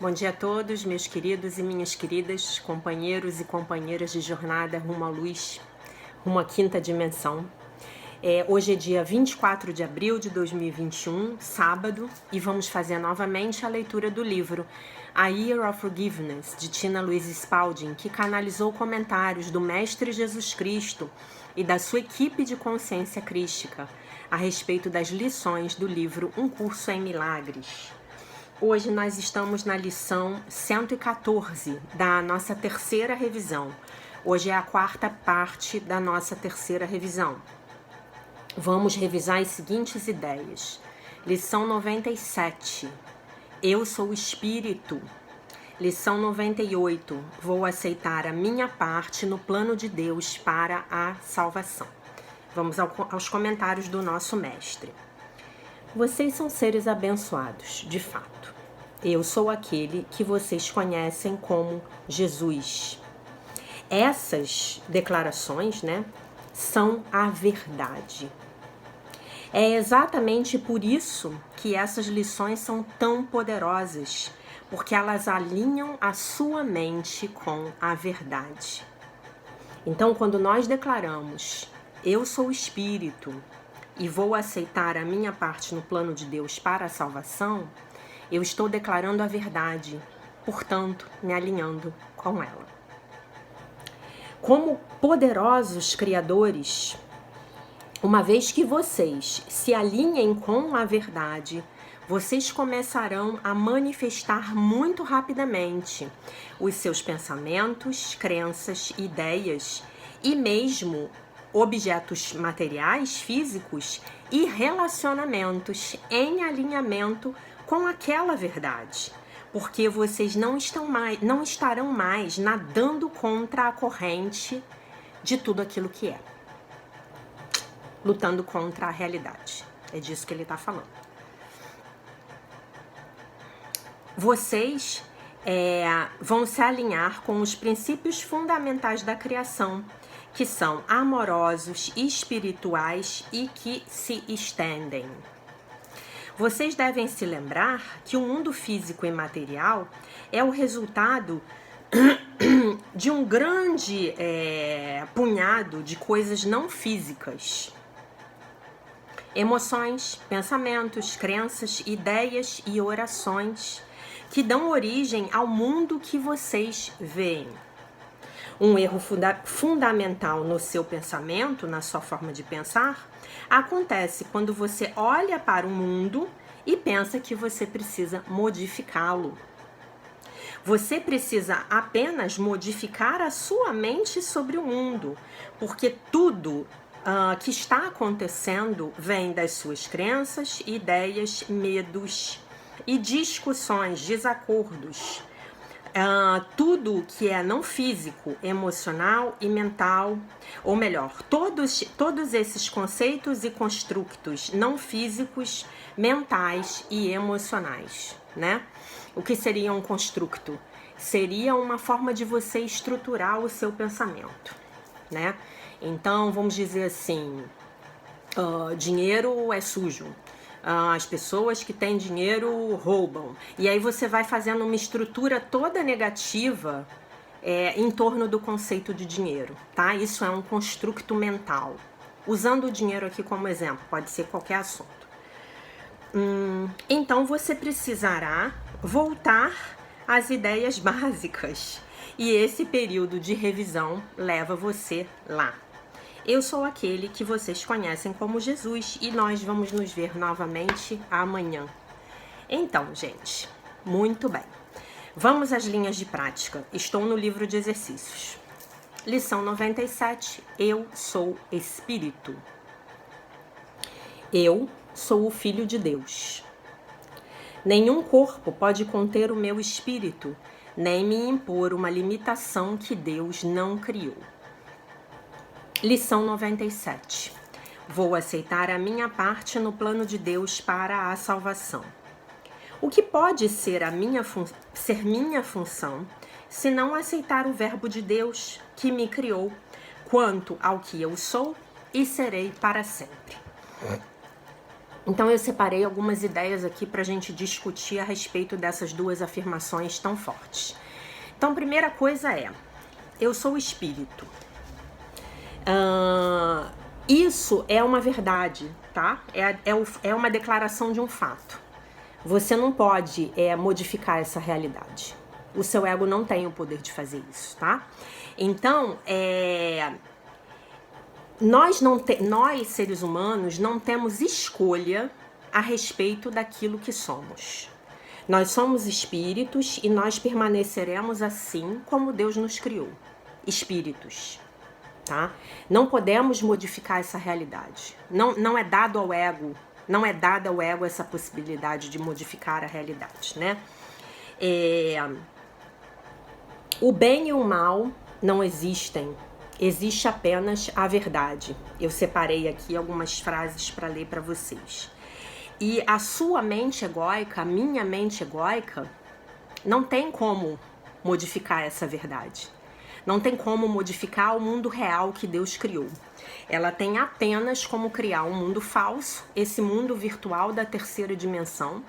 Bom dia a todos, meus queridos e minhas queridas, companheiros e companheiras de jornada rumo à luz, rumo à quinta dimensão. Hoje é dia 24 de abril de 2021, sábado, e vamos fazer novamente a leitura do livro A Year of Forgiveness, de Tina Louise Spalding, que canalizou comentários do Mestre Jesus Cristo e da sua equipe de consciência crística a respeito das lições do livro Um Curso em Milagres. Hoje nós estamos na lição 114 da nossa terceira revisão. Hoje é a quarta parte da nossa terceira revisão. Vamos revisar as seguintes ideias. Lição 97. Eu sou o Espírito. Lição 98. Vou aceitar a minha parte no plano de Deus para a salvação. Vamos aos comentários do nosso mestre. Vocês são seres abençoados, de fato. Eu sou aquele que vocês conhecem como Jesus. Essas declarações, são a verdade. É exatamente por isso que essas lições são tão poderosas, porque elas alinham a sua mente com a verdade. Então, quando nós declaramos, eu sou o Espírito, e vou aceitar a minha parte no plano de Deus para a salvação, eu estou declarando a verdade, portanto, me alinhando com ela. Como poderosos criadores, uma vez que vocês se alinhem com a verdade, vocês começarão a manifestar muito rapidamente os seus pensamentos, crenças, ideias e mesmo objetos materiais, físicos e relacionamentos em alinhamento com aquela verdade, porque vocês não estarão mais nadando contra a corrente de tudo aquilo que é, lutando contra a realidade. É disso que ele está falando. Vocês vão se alinhar com os princípios fundamentais da criação, que são amorosos, espirituais e que se estendem. Vocês devem se lembrar que o mundo físico e material é o resultado de um grande punhado de coisas não físicas. Emoções, pensamentos, crenças, ideias e orações que dão origem ao mundo que vocês veem. Um erro fundamental no seu pensamento, na sua forma de pensar, acontece quando você olha para o mundo e pensa que você precisa modificá-lo. Você precisa apenas modificar a sua mente sobre o mundo, porque tudo que está acontecendo vem das suas crenças, ideias, medos e discussões, desacordos. Tudo que é não físico, emocional e mental, ou melhor, todos esses conceitos e construtos não físicos, mentais e emocionais, O que seria um construto? Seria uma forma de você estruturar o seu pensamento, Então, vamos dizer assim, dinheiro é sujo. As pessoas que têm dinheiro roubam. E aí você vai fazendo uma estrutura toda negativa em torno do conceito de dinheiro, tá? Isso é um construto mental. Usando o dinheiro aqui como exemplo, pode ser qualquer assunto. Então você precisará voltar às ideias básicas. E esse período de revisão leva você lá. Eu sou aquele que vocês conhecem como Jesus e nós vamos nos ver novamente amanhã. Então, gente, muito bem. Vamos às linhas de prática. Estou no livro de exercícios. Lição 97. Eu sou Espírito. Eu sou o Filho de Deus. Nenhum corpo pode conter o meu espírito, nem me impor uma limitação que Deus não criou. Lição 97. Vou aceitar a minha parte no plano de Deus para a salvação. O que pode ser minha função se não aceitar o verbo de Deus que me criou quanto ao que eu sou e serei para sempre? Então eu separei algumas ideias aqui para a gente discutir a respeito dessas duas afirmações tão fortes. Então, primeira coisa é, eu sou espírito. Isso é uma verdade, tá? É uma declaração de um fato. Você não pode modificar essa realidade. O seu ego não tem o poder de fazer isso, tá? Então, nós seres humanos não temos escolha a respeito daquilo que somos. Nós somos espíritos e nós permaneceremos assim como Deus nos criou, espíritos, tá? Não podemos modificar essa realidade. Não é dado ao ego, não é dada ao ego essa possibilidade de modificar a realidade, né? O bem e o mal não existem. Existe apenas a verdade. Eu separei aqui algumas frases para ler para vocês. E a sua mente egóica, a minha mente egóica, não tem como modificar essa verdade. Não tem como modificar o mundo real que Deus criou. Ela tem apenas como criar um mundo falso, esse mundo virtual da terceira dimensão,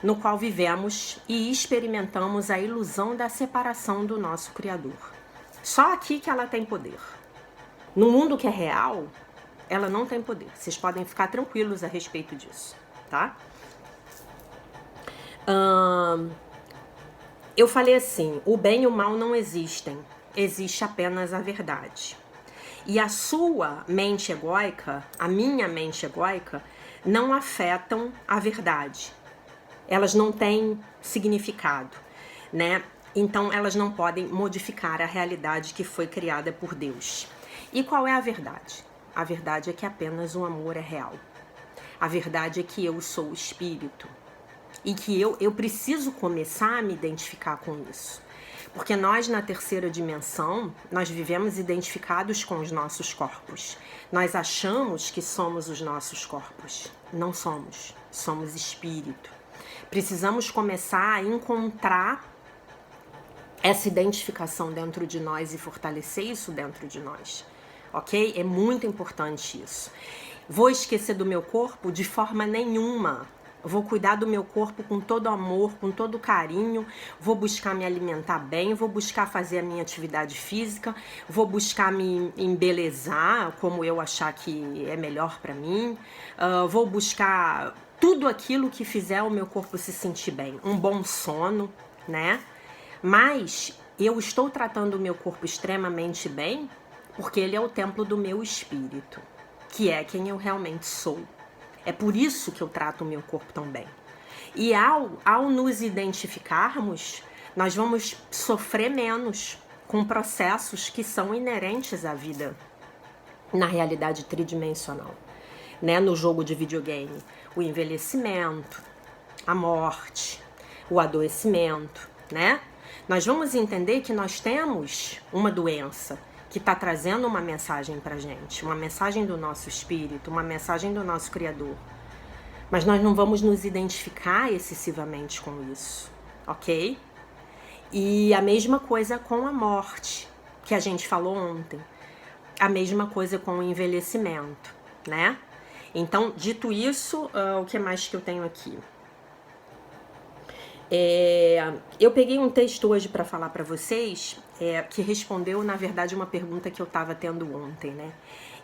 no qual vivemos e experimentamos a ilusão da separação do nosso Criador. Só aqui que ela tem poder. No mundo que é real, ela não tem poder. Vocês podem ficar tranquilos a respeito disso, tá? Eu falei assim, o bem e o mal não existem. Existe apenas a verdade. E a sua mente egóica, a minha mente egóica, não afetam a verdade. Elas não têm significado, né? Então, elas não podem modificar a realidade que foi criada por Deus. E qual é a verdade? A verdade é que apenas o amor é real. A verdade é que eu sou espírito. E que eu preciso começar a me identificar com isso. Porque nós, na terceira dimensão, nós vivemos identificados com os nossos corpos. Nós achamos que somos os nossos corpos. Não somos. Somos espírito. Precisamos começar a encontrar essa identificação dentro de nós e fortalecer isso dentro de nós. Ok? É muito importante isso. Vou esquecer do meu corpo? De forma nenhuma. Vou cuidar do meu corpo com todo amor, com todo carinho, vou buscar me alimentar bem, vou buscar fazer a minha atividade física, vou buscar me embelezar como eu achar que é melhor para mim, vou buscar tudo aquilo que fizer o meu corpo se sentir bem, um bom sono, né? Mas eu estou tratando o meu corpo extremamente bem porque ele é o templo do meu espírito, que é quem eu realmente sou. É por isso que eu trato o meu corpo tão bem. E ao nos identificarmos, nós vamos sofrer menos com processos que são inerentes à vida na realidade tridimensional, né? No jogo de videogame, o envelhecimento, a morte, o adoecimento, né? Nós vamos entender que nós temos uma doença que está trazendo uma mensagem pra gente, uma mensagem do nosso espírito, uma mensagem do nosso Criador. Mas nós não vamos nos identificar excessivamente com isso, ok? E a mesma coisa com a morte, que a gente falou ontem. A mesma coisa com o envelhecimento, né? Então, dito isso, o que mais que eu tenho aqui? Eu peguei um texto hoje para falar para vocês que respondeu, na verdade, uma pergunta que eu estava tendo ontem, né?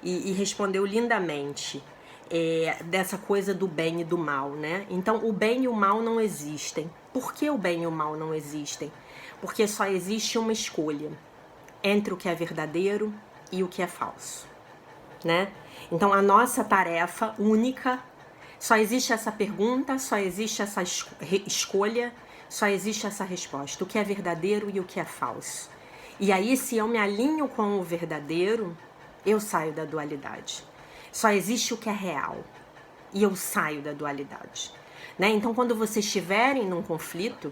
E respondeu lindamente dessa coisa do bem e do mal, né? Então, o bem e o mal não existem. Por que o bem e o mal não existem? Porque só existe uma escolha entre o que é verdadeiro e o que é falso, né? Então, a nossa tarefa única, só existe essa pergunta, só existe essa escolha, só existe essa resposta, o que é verdadeiro e o que é falso. E aí, se eu me alinho com o verdadeiro, eu saio da dualidade. Só existe o que é real e eu saio da dualidade, né? Então, quando vocês estiverem num conflito,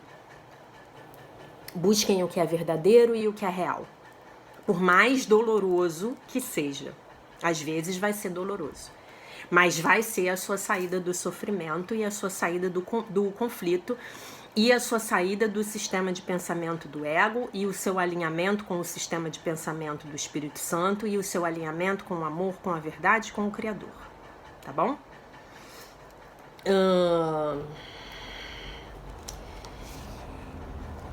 busquem o que é verdadeiro e o que é real. Por mais doloroso que seja. Às vezes vai ser doloroso. Mas vai ser a sua saída do sofrimento e a sua saída do conflito e a sua saída do sistema de pensamento do ego e o seu alinhamento com o sistema de pensamento do Espírito Santo e o seu alinhamento com o amor, com a verdade, com o Criador. Tá bom?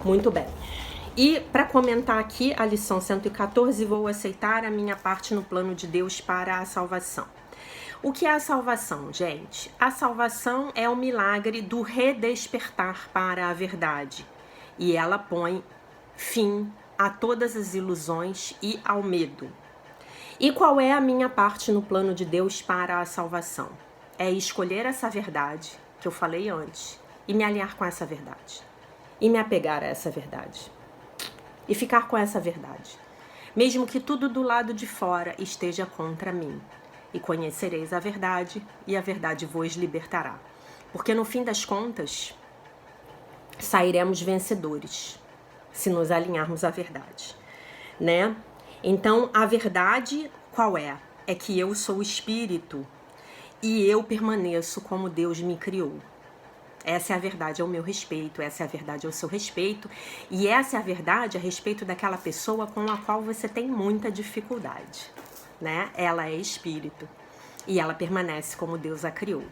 Muito bem. E para comentar aqui a lição 114, vou aceitar a minha parte no plano de Deus para a salvação. O que é a salvação, gente? A salvação é o milagre do redespertar para a verdade. E ela põe fim a todas as ilusões e ao medo. E qual é a minha parte no plano de Deus para a salvação? É escolher essa verdade que eu falei antes e me alinhar com essa verdade. E me apegar a essa verdade. E ficar com essa verdade. Mesmo que tudo do lado de fora esteja contra mim. E conhecereis a verdade, e a verdade vos libertará. Porque no fim das contas, sairemos vencedores, se nos alinharmos à verdade, né? Então, a verdade qual é? É que eu sou espírito e eu permaneço como Deus me criou. Essa é a verdade ao meu respeito, essa é a verdade ao seu respeito, e essa é a verdade a respeito daquela pessoa com a qual você tem muita dificuldade, né? Ela é espírito e ela permanece como Deus a criou.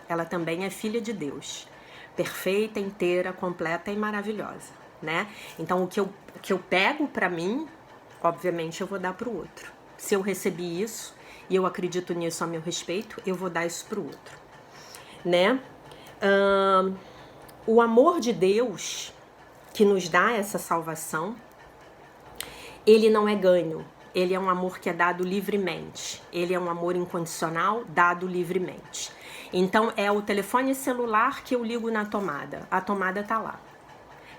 Ela também é filha de Deus, perfeita, inteira, completa e maravilhosa, né? Então, o que eu pego pra mim, obviamente eu vou dar pro outro. Se eu recebi isso e eu acredito nisso a meu respeito, eu vou dar isso pro outro, né? O amor de Deus que nos dá essa salvação, ele não é ganho, ele é um amor que é dado livremente, ele é um amor incondicional dado livremente. Então é o telefone celular que eu ligo na tomada, a tomada tá lá,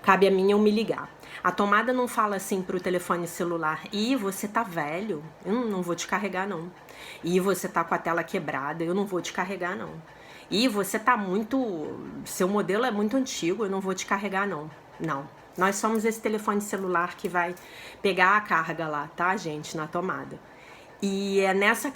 cabe a mim eu me ligar. A tomada não fala assim pro telefone celular: ih, você tá velho, eu não vou te carregar não. E você tá com a tela quebrada, eu não vou te carregar não. E você tá seu modelo é muito antigo, eu não vou te carregar não. Não, nós somos esse telefone celular que vai pegar a carga lá, tá, gente, na tomada. E é essa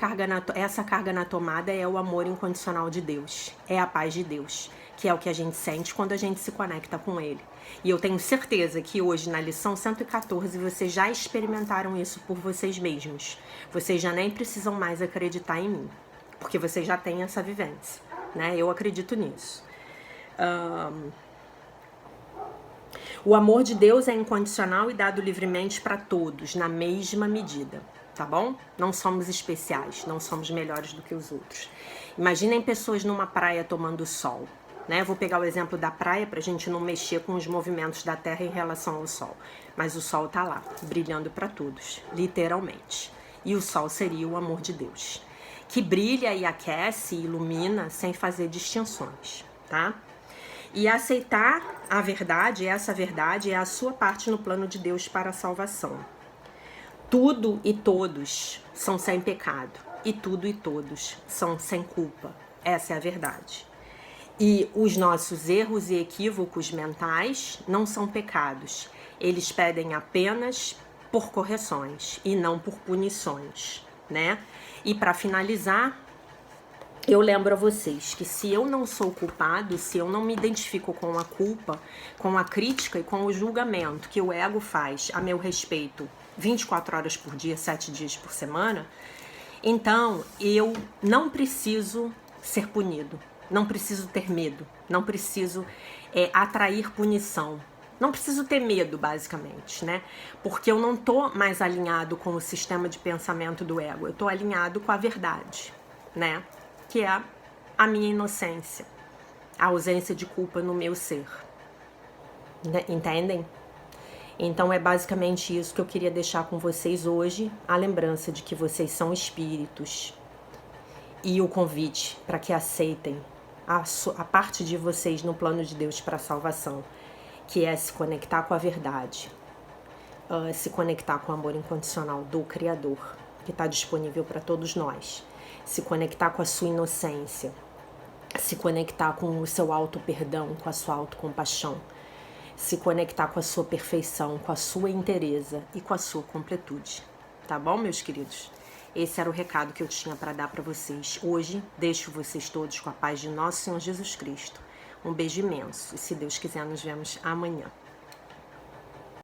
carga na tomada é o amor incondicional de Deus, é a paz de Deus, que é o que a gente sente quando a gente se conecta com Ele. E eu tenho certeza que hoje, na lição 114, vocês já experimentaram isso por vocês mesmos. Vocês já nem precisam mais acreditar em mim, porque vocês já têm essa vivência, né? Eu acredito nisso. O amor de Deus é incondicional e dado livremente para todos, na mesma medida, tá bom? Não somos especiais, não somos melhores do que os outros. Imaginem pessoas numa praia tomando sol, né? Vou pegar o exemplo da praia pra gente não mexer com os movimentos da Terra em relação ao sol. Mas o sol tá lá, brilhando para todos, literalmente. E o sol seria o amor de Deus, que brilha e aquece e ilumina sem fazer distinções, tá? E aceitar a verdade, essa verdade é a sua parte no plano de Deus para a salvação. Tudo e todos são sem pecado, e tudo e todos são sem culpa. Essa é a verdade. E os nossos erros e equívocos mentais não são pecados. Eles pedem apenas por correções e não por punições, né? E para finalizar, eu lembro a vocês que se eu não sou culpado, se eu não me identifico com a culpa, com a crítica e com o julgamento que o ego faz a meu respeito 24 horas por dia, 7 dias por semana, então eu não preciso ser punido, não preciso ter medo, não preciso atrair punição. Não preciso ter medo, basicamente, né? Porque eu não tô mais alinhado com o sistema de pensamento do ego, eu tô alinhado com a verdade, né? Que é a minha inocência, a ausência de culpa no meu ser. Entendem? Então é basicamente isso que eu queria deixar com vocês hoje, a lembrança de que vocês são espíritos e o convite para que aceitem a parte de vocês no plano de Deus para a salvação, que é se conectar com a verdade, se conectar com o amor incondicional do Criador, que está disponível para todos nós. Se conectar com a sua inocência, se conectar com o seu auto-perdão, com a sua autocompaixão, se conectar com a sua perfeição, com a sua inteireza e com a sua completude. Tá bom, meus queridos? Esse era o recado que eu tinha para dar para vocês. Hoje, deixo vocês todos com a paz de nosso Senhor Jesus Cristo. Um beijo imenso e, se Deus quiser, nos vemos amanhã.